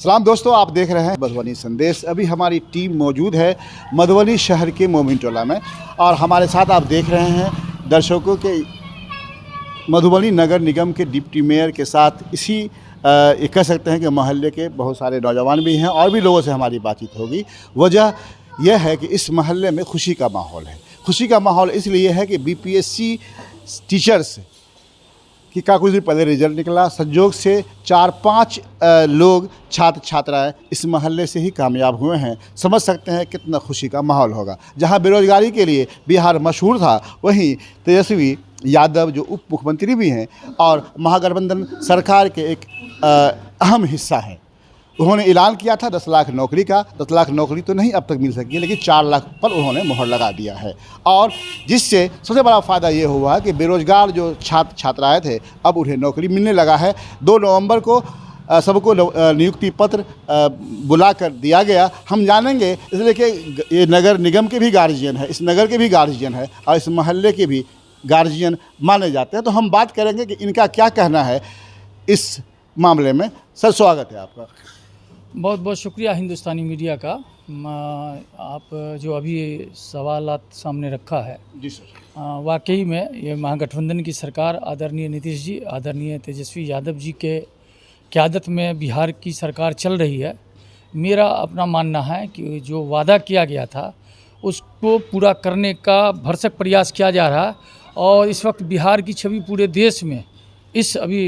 सलाम दोस्तों, आप देख रहे हैं मधुबनी संदेश। अभी हमारी टीम मौजूद है मधुबनी शहर के मोमिन टोला में और हमारे साथ आप देख रहे हैं दर्शकों के मधुबनी नगर निगम के डिप्टी मेयर के साथ इसी ये कह सकते हैं कि मोहल्ले के बहुत सारे नौजवान भी हैं और भी लोगों से हमारी बातचीत होगी। वजह यह है कि इस मोहल्ले में खुशी का माहौल है। खुशी का माहौल इसलिए है कि बीपीएससी टीचर्स का कुछ दिन पहले रिजल्ट निकला। संयोग से 4-5 लोग छात्र छात्राएं इस महल्ले से ही कामयाब हुए हैं। समझ सकते हैं कितना खुशी का माहौल होगा। जहां बेरोजगारी के लिए बिहार मशहूर था, वहीं तेजस्वी यादव जो उप मुख्यमंत्री भी हैं और महागठबंधन सरकार के एक अहम हिस्सा हैं, उन्होंने ऐलान किया था 10 लाख नौकरी का। 10 लाख नौकरी तो नहीं अब तक मिल सकी है, लेकिन 4 लाख पर उन्होंने मोहर लगा दिया है और जिससे सबसे बड़ा फ़ायदा ये हुआ कि बेरोजगार जो छात्र छात्राएँ थे अब उन्हें नौकरी मिलने लगा है। 2 नवंबर को सबको नियुक्ति पत्र बुला कर दिया गया। हम जानेंगे, इसलिए कि ये नगर निगम के भी गार्जियन है, इस नगर के भी गार्जियन है और इस महल्ले के भी गार्जियन माने जाते हैं। तो हम बात करेंगे कि इनका क्या कहना है इस मामले में। सर, स्वागत है आपका। बहुत बहुत शुक्रिया हिंदुस्तानी मीडिया का। आप जो अभी सवालात सामने रखा है, जी सर, वाकई में ये महागठबंधन की सरकार, आदरणीय नीतीश जी, आदरणीय तेजस्वी यादव जी के क़यादत में बिहार की सरकार चल रही है। मेरा अपना मानना है कि जो वादा किया गया था उसको पूरा करने का भरसक प्रयास किया जा रहा है और इस वक्त बिहार की छवि पूरे देश में इस अभी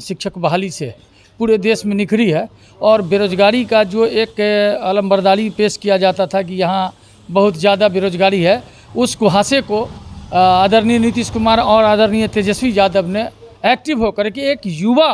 शिक्षक बहाली से पूरे देश में निखरी है। और बेरोज़गारी का जो एक अलमबरदारी पेश किया जाता था कि यहाँ बहुत ज़्यादा बेरोज़गारी है, उस कुहासे को आदरणीय नीतीश कुमार और आदरणीय तेजस्वी यादव ने एक्टिव होकर के एक युवा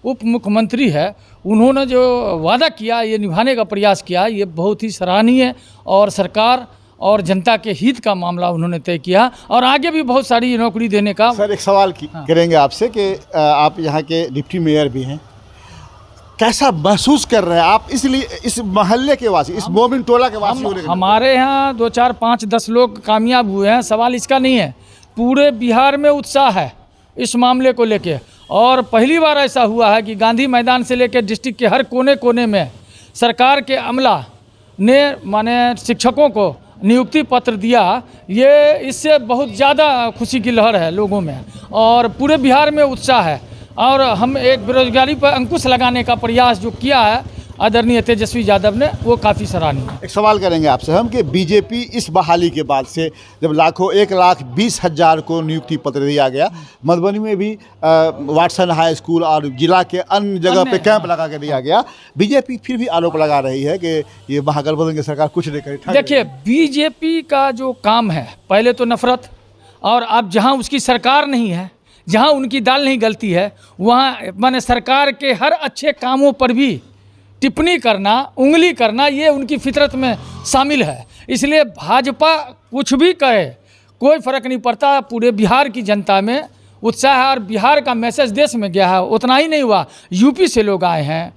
उप मुख्यमंत्री है, उन्होंने जो वादा किया ये निभाने का प्रयास किया, ये बहुत ही सराहनीय और सरकार और जनता के हित का मामला उन्होंने तय किया और आगे भी बहुत सारी नौकरी देने का। सर, एक सवाल करेंगे आपसे कि आप यहाँ के डिप्टी मेयर भी हैं, कैसा महसूस कर रहे हैं आप इसलिए इस मोहल्ले के वासी, इस मोमिन टोला के वासी होने के? हमारे यहाँ 2, 4, 5, 10 लोग कामयाब हुए हैं, सवाल इसका नहीं है। पूरे बिहार में उत्साह है इस मामले को लेके और पहली बार ऐसा हुआ है कि गांधी मैदान से लेकर डिस्ट्रिक्ट के हर कोने कोने में सरकार के अमला ने माने शिक्षकों को नियुक्ति पत्र दिया। ये इससे बहुत ज़्यादा खुशी की लहर है लोगों में और पूरे बिहार में उत्साह है और हम एक बेरोजगारी पर अंकुश लगाने का प्रयास जो किया है आदरणीय तेजस्वी यादव ने, वो काफ़ी सराहनीय है। एक सवाल करेंगे आपसे हम कि बीजेपी इस बहाली के बाद से जब 1,20,000 को नियुक्ति पत्र दिया गया, मधुबनी में भी वाटसन हाई स्कूल और जिला के अन्य जगह पे कैंप लगा के दिया गया, बीजेपी फिर भी आरोप लगा रही है कि ये महागठबंधन की सरकार कुछ नहीं करी। देखिए, बीजेपी का जो काम है, पहले तो नफरत, और अब जहाँ उसकी सरकार नहीं है, जहाँ उनकी दाल नहीं गलती है, वहाँ माने सरकार के हर अच्छे कामों पर भी टिप्पणी करना, उंगली करना, ये उनकी फितरत में शामिल है। इसलिए भाजपा कुछ भी कहे कोई फ़र्क नहीं पड़ता। पूरे बिहार की जनता में उत्साह है और बिहार का मैसेज देश में गया है। उतना ही नहीं हुआ, यूपी से लोग आए हैं,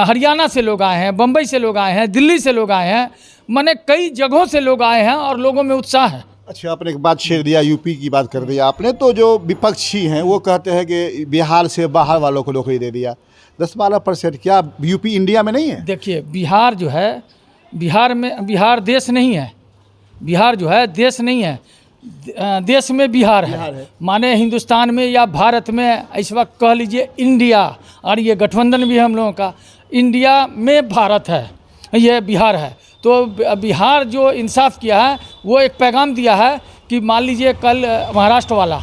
हरियाणा से लोग आए हैं, बम्बई से लोग आए हैं, दिल्ली से लोग आए हैं, माने कई जगहों से लोग आए हैं और लोगों में उत्साह है। अच्छा, आपने एक बात छेड़ दिया, यूपी की बात कर दिया आपने, तो जो विपक्षी हैं वो कहते हैं कि बिहार से बाहर वालों को नौकरी दे दिया। 10-12%। क्या यूपी इंडिया में नहीं है? देखिए, बिहार जो है, बिहार देश नहीं है। बिहार जो है देश नहीं है, देश में बिहार है। माने हिंदुस्तान में या भारत में इस वक्त कह लीजिए इंडिया, और ये गठबंधन भी हम लोगों का, इंडिया में भारत है, ये बिहार है। तो बिहार जो इंसाफ किया है वो एक पैगाम दिया है कि मान लीजिए कल महाराष्ट्र वाला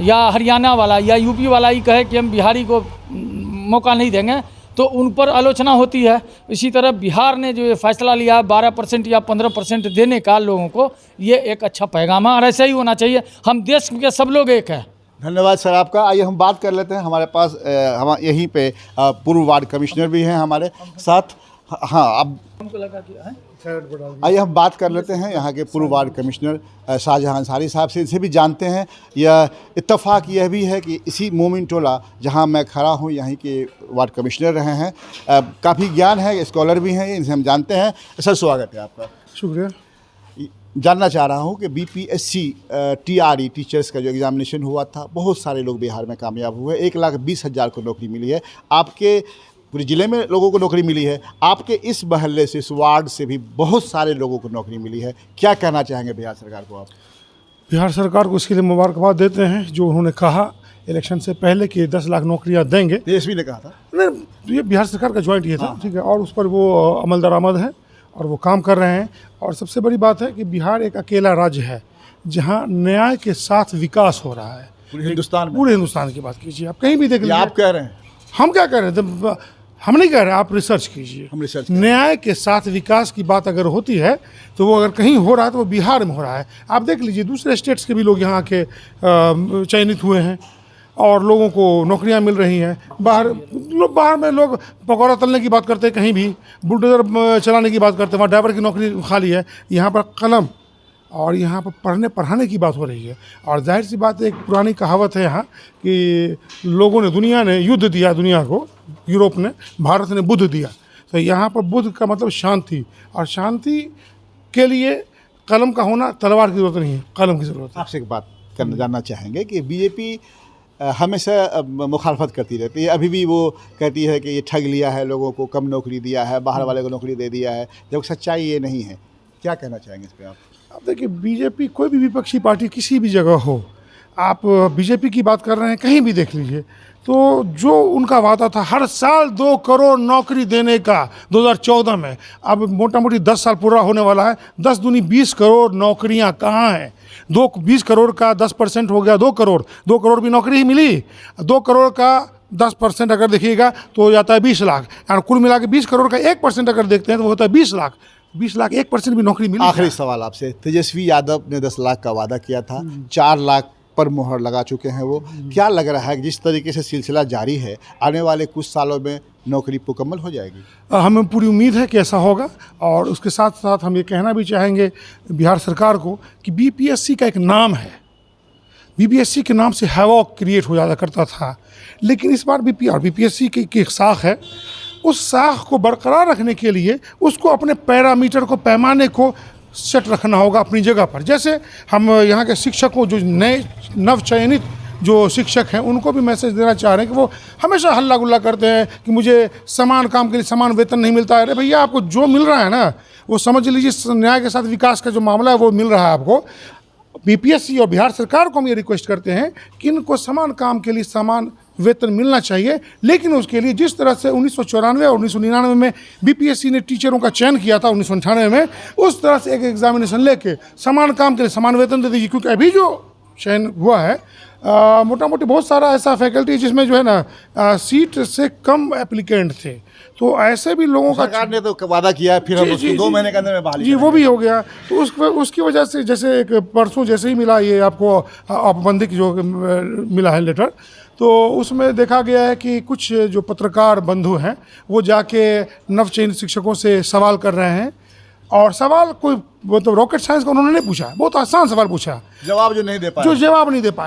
या हरियाणा वाला या यूपी वाला ही कहे कि हम बिहारी को मौका नहीं देंगे, तो उन पर आलोचना होती है। इसी तरह बिहार ने जो ये फैसला लिया 12% या 15% देने का लोगों को, ये एक अच्छा पैगाम है और ऐसा ही होना चाहिए। हम देश के सब लोग एक हैं। धन्यवाद सर आपका। आइए हम बात कर लेते हैं, हमारे पास हम यहीं पे पूर्व वार्ड कमिश्नर भी हैं हमारे साथ। हाँ, अब हमको लगा कि आइए हम बात कर लेते हैं यहाँ के पूर्व वार्ड कमिश्नर शाहजहां अंसारी साहब से। इसे भी जानते हैं। यह इत्तेफाक यह भी है कि इसी मोमिन टोला जहाँ मैं खड़ा हूँ, यहीं के वार्ड कमिश्नर रहे हैं, काफ़ी ज्ञान है, स्कॉलर भी हैं, इनसे हम जानते हैं। सर, स्वागत है आपका। शुक्रिया। जानना चाह रहा हूँ कि बीपीएससी टीआरई टीचर्स का जो एग्जामिनेशन हुआ था, बहुत सारे लोग बिहार में कामयाब हुए, 1,20,000 को नौकरी मिली है। आपके पूरे ज़िले में लोगों को नौकरी मिली है, आपके इस महल्ले से, इस वार्ड से भी बहुत सारे लोगों को नौकरी मिली है। क्या कहना चाहेंगे बिहार सरकार को आप? बिहार सरकार को इसके लिए मुबारकबाद देते हैं, जो उन्होंने कहा इलेक्शन से पहले कि 10 लाख नौकरियां देंगे। तेजस्वी ने कहा था। नहीं, ये बिहार सरकार का जॉइंट ये था, ठीक है, और उस पर वो अमल दरामद है और वो काम कर रहे हैं। और सबसे बड़ी बात है कि बिहार एक अकेला राज्य है जहाँ न्याय के साथ विकास हो रहा है पूरे हिंदुस्तान में। पूरे हिंदुस्तान की बात कीजिए, आप कहीं भी देख ये लीजिए। आप कह रहे हैं, हम क्या कह रहे हैं? हम नहीं कह रहे, आप रिसर्च कीजिए। हम रिसर्च न्याय के साथ विकास की बात अगर होती है तो वो अगर कहीं हो रहा है तो वो बिहार में हो रहा है। आप देख लीजिए, दूसरे स्टेट्स के भी लोग यहाँ के चयनित हुए हैं और लोगों को नौकरियां मिल रही हैं। बाहर में लोग पकौड़ा तलने की बात करते हैं, कहीं भी बुलडोजर चलाने की बात करते हैं, वहाँ ड्राइवर की नौकरी खाली है। यहाँ पर कलम और यहाँ पर पढ़ने पढ़ाने की बात हो रही है। और जाहिर सी बात है, एक पुरानी कहावत है यहाँ कि लोगों ने, दुनिया ने युद्ध दिया दुनिया को, यूरोप ने, भारत ने बुद्ध दिया। तो यहाँ पर बुद्ध का मतलब शांति, और शांति के लिए कलम का होना, तलवार की ज़रूरत नहीं है, कलम की ज़रूरत है। आपसे एक बात करना जानना चाहेंगे कि बीजेपी हमेशा मुखालफत करती रहती है। अभी भी वो कहती है कि ये ठग लिया है, लोगों को कम नौकरी दिया है, बाहर वाले को नौकरी दे दिया है, जब सच्चाई ये नहीं है। क्या कहना चाहेंगे इस पर आप? अब देखिए, बीजेपी कोई भी विपक्षी पार्टी किसी भी जगह हो, आप बीजेपी की बात कर रहे हैं, कहीं भी देख लीजिए, तो जो उनका वादा था हर साल 2 करोड़ नौकरी देने का 2014 में, अब मोटा मोटी 10 साल पूरा होने वाला है, 10 दूनी 20 करोड़ नौकरियां कहाँ हैं? 20 करोड़ का 10% हो गया 2 करोड़, 2 करोड़ भी नौकरी ही मिली। 2 करोड़ का 10% अगर देखिएगा तो हो जाता है 20 लाख, और कुल मिला के 20 करोड़ का 1% अगर देखते हैं तो वो होता है 20 लाख। 20 लाख 1% भी नौकरी मिली। आखिरी सवाल आपसे, तेजस्वी यादव ने 10 लाख का वादा किया था, 4 लाख पर मुहर लगा चुके हैं वो। क्या लग रहा है कि जिस तरीके से सिलसिला जारी है, आने वाले कुछ सालों में नौकरी मुकम्मल हो जाएगी? हमें पूरी उम्मीद है कि ऐसा होगा। और उसके साथ साथ हम ये कहना भी चाहेंगे बिहार सरकार को कि बीपीएससी का एक नाम है, बीपीएससी के नाम से हैवॉक क्रिएट हो जाता करता था, लेकिन इस बार बीपीएससी की एक साख है, उस साख को बरकरार रखने के लिए उसको अपने पैरामीटर को, पैमाने को सेट रखना होगा अपनी जगह पर। जैसे हम यहाँ के शिक्षकों, जो नए नवचयनित जो शिक्षक हैं, उनको भी मैसेज देना चाह रहे हैं कि वो हमेशा हल्ला गुल्ला करते हैं कि मुझे समान काम के लिए समान वेतन नहीं मिलता है। अरे भैया, आपको जो मिल रहा है ना, वो समझ लीजिए न्याय के साथ विकास का जो मामला है वो मिल रहा है आपको। बीपीएससी और बिहार सरकार को हम ये रिक्वेस्ट करते हैं कि इनको समान काम के लिए समान वेतन मिलना चाहिए, लेकिन उसके लिए जिस तरह से 1994 और 1999 में बीपीएससी ने टीचरों का चयन किया था, 1998 में, उस तरह से एक एग्जामिनेशन लेके समान काम के लिए समान वेतन दे दीजिए। क्योंकि अभी जो चयन हुआ है, मोटा मोटी बहुत सारा ऐसा फैकल्टी जिसमें जो है ना सीट से कम एप्लीकेंट थे, तो ऐसे भी लोगों का सरकार ने तो वादा किया है, फिर हम उसको 2 महीने के अंदर में बहाली जी, वो भी हो गया। तो उसकी वजह से, जैसे एक परसों जैसे ही मिला ये आपको आपबंदी जो मिला है लेटर, तो उसमें देखा गया है कि कुछ जो पत्रकार बंधु हैं वो जाके नवचयनित शिक्षकों से सवाल कर रहे हैं, और सवाल कोई मतलब रॉकेट साइंस का उन्होंने नहीं पूछा, बहुत आसान सवाल पूछा, जवाब जो नहीं दे पाए,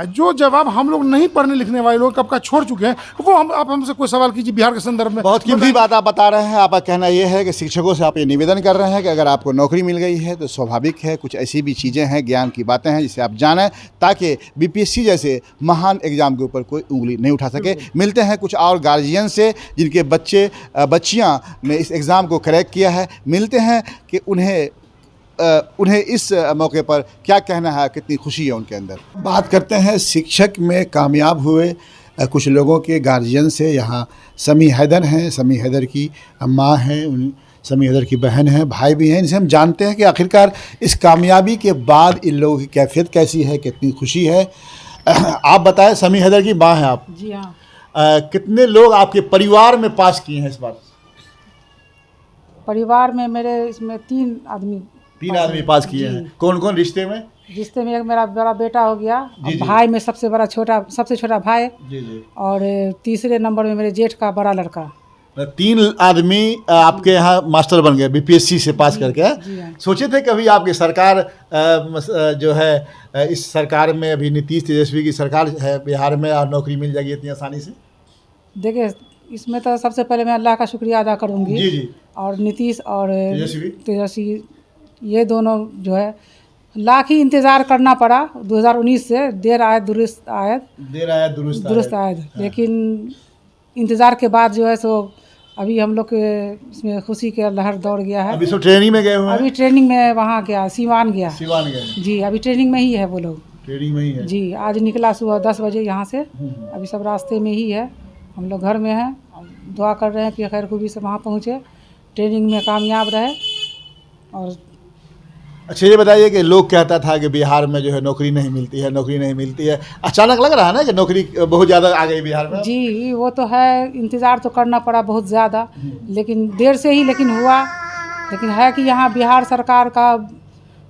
जो जवाब हम लोग नहीं पढ़ने लिखने वाले लोग कब का छोड़ चुके हैं, वो आप हमसे कोई सवाल कीजिए बिहार के संदर्भ में। बहुत कीमती बात आप बता रहे हैं। आपका कहना यह है कि शिक्षकों से आप ये निवेदन कर रहे हैं कि अगर आपको नौकरी मिल गई है तो स्वाभाविक है कुछ ऐसी भी चीज़ें हैं, ज्ञान की बातें हैं जिसे आप जानें, ताकि बीपीएससी जैसे महान एग्जाम के ऊपर कोई उंगली नहीं उठा सके। मिलते हैं कुछ और गार्जियन से जिनके बच्चियाँ ने इस एग्ज़ाम को क्रैक किया है, मिलते हैं कि उन्हें इस मौके पर क्या कहना है, कितनी खुशी है उनके अंदर। बात करते हैं शिक्षक में कामयाब हुए कुछ लोगों के गार्जियन से। यहाँ समी हैदर हैं, समी हैदर की माँ हैं, समी हैदर की बहन है, भाई भी हैं। इनसे हम जानते हैं कि आखिरकार इस कामयाबी के बाद इन लोगों की कैफियत कैसी है, कितनी खुशी है। आप बताएं, समी हैदर की माँ हैं आप? जी हाँ। कितने लोग आपके परिवार में पास किए हैं इस बार? परिवार में मेरे इसमें 3 आदमी पास किए हैं। कौन कौन रिश्ते में? रिश्ते में एक मेरा बड़ा बेटा हो गया, जी, जी। भाई में सबसे छोटा भाई, जी। और तीसरे नंबर में मेरे जेठ का बड़ा लड़का। 3 आदमी आपके यहाँ मास्टर बन गए बीपीएससी से पास करके। जी हाँ। सोचे थे कभी आपकी सरकार जो है इस सरकार में अभी नीतीश तेजस्वी की सरकार है बिहार में, और नौकरी मिल जाएगी इतनी आसानी से? देखिए, इसमें तो सबसे पहले मैं अल्लाह का शुक्रिया अदा करूँगी। जी। और नीतीश और तेजस्वी ये दोनों जो है, लाख ही इंतज़ार करना पड़ा 2019 से। देर आयत दुरुस्त आयत, लेकिन इंतज़ार के बाद जो है सो अभी हम लोग के इसमें खुशी के लहर दौड़ गया है। अभी सब ट्रेनिंग में गए हुए हैं, अभी ट्रेनिंग में वहाँ गया, सीवान गया। सिवान गए हैं। जी अभी ट्रेनिंग में ही है वो लोग। ट्रेनिंग में ही है। जी आज निकला सुबह 10 बजे यहाँ से, अभी सब रास्ते में ही है। हम लोग घर में हैं, दुआ कर रहे हैं कि खैर खूबी से वहाँ पहुँचे, ट्रेनिंग में कामयाब रहे। और अच्छा ये बताइए कि लोग कहता था कि बिहार में जो है नौकरी नहीं मिलती है, नौकरी नहीं मिलती है, अचानक लग रहा है ना कि नौकरी बहुत ज़्यादा आ गई बिहार में। जी वो तो है, इंतज़ार तो करना पड़ा बहुत ज़्यादा, लेकिन देर से ही लेकिन हुआ। लेकिन है कि यहाँ बिहार सरकार का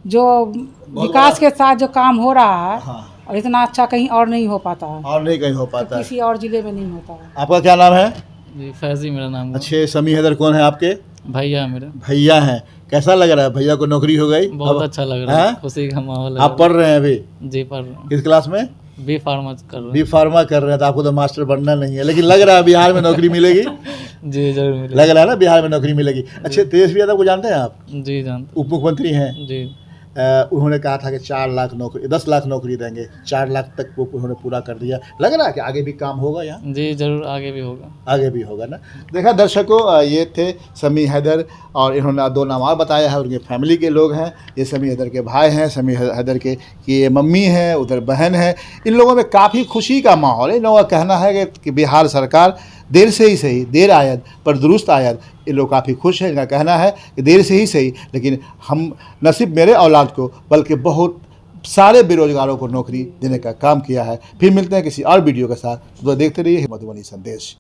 जो विकास के साथ जो काम हो रहा है, हाँ। और इतना अच्छा कहीं और नहीं हो पाता है, और नहीं कहीं हो पाता है। किसी और ज़िले में नहीं होता है। आपका क्या नाम है? जी फैजी मेरा नाम है। अच्छे समी हैदर कौन है आपके? भैया मेरा। भैया हैं। कैसा लग रहा है भैया को नौकरी हो गई? बहुत अब- अच्छा लग रहा है, हाँ? खुशी का माहौल है। आप पढ़ रहे हैं अभी? जी पढ़ रहा हूँ, किस क्लास में? बी फार्मा कर रहा बी फार्मा कर रहे हैं, तो आपको तो मास्टर बनना नहीं है, लेकिन लग रहा है बिहार में नौकरी मिलेगी। हूँ। जी जरूर मिले। लग रहा है ना बिहार में नौकरी मिलेगी। अच्छे तेजस्वी यादव को जानते हैं आप? जी जानते उप मुख्यमंत्री हैं। जी। उन्होंने कहा था कि 4 लाख नौकरी, 10 लाख नौकरी देंगे, 4 लाख तक वो उन्होंने पूरा कर दिया। लग रहा है कि आगे भी काम होगा यहाँ, जी जरूर आगे भी होगा। आगे भी होगा ना। देखा दर्शकों, ये थे समी हैदर, और इन्होंने 2 नाम और बताया है, उनके फैमिली के लोग हैं। ये समी हैदर के भाई हैं, समी हैदर के की ये मम्मी हैं, उधर बहन है। इन लोगों में काफ़ी खुशी का माहौल है। इन लोगों का कहना है कि बिहार सरकार देर से ही सही, देर आयद पर दुरुस्त आयद। ये लोग काफ़ी खुश हैं। इनका कहना है कि देर से ही सही, लेकिन हम नसीब मेरे औलाद को बल्कि बहुत सारे बेरोजगारों को नौकरी देने का काम किया है। फिर मिलते हैं किसी और वीडियो के साथ, तो देखते रहिए मधुबनी संदेश।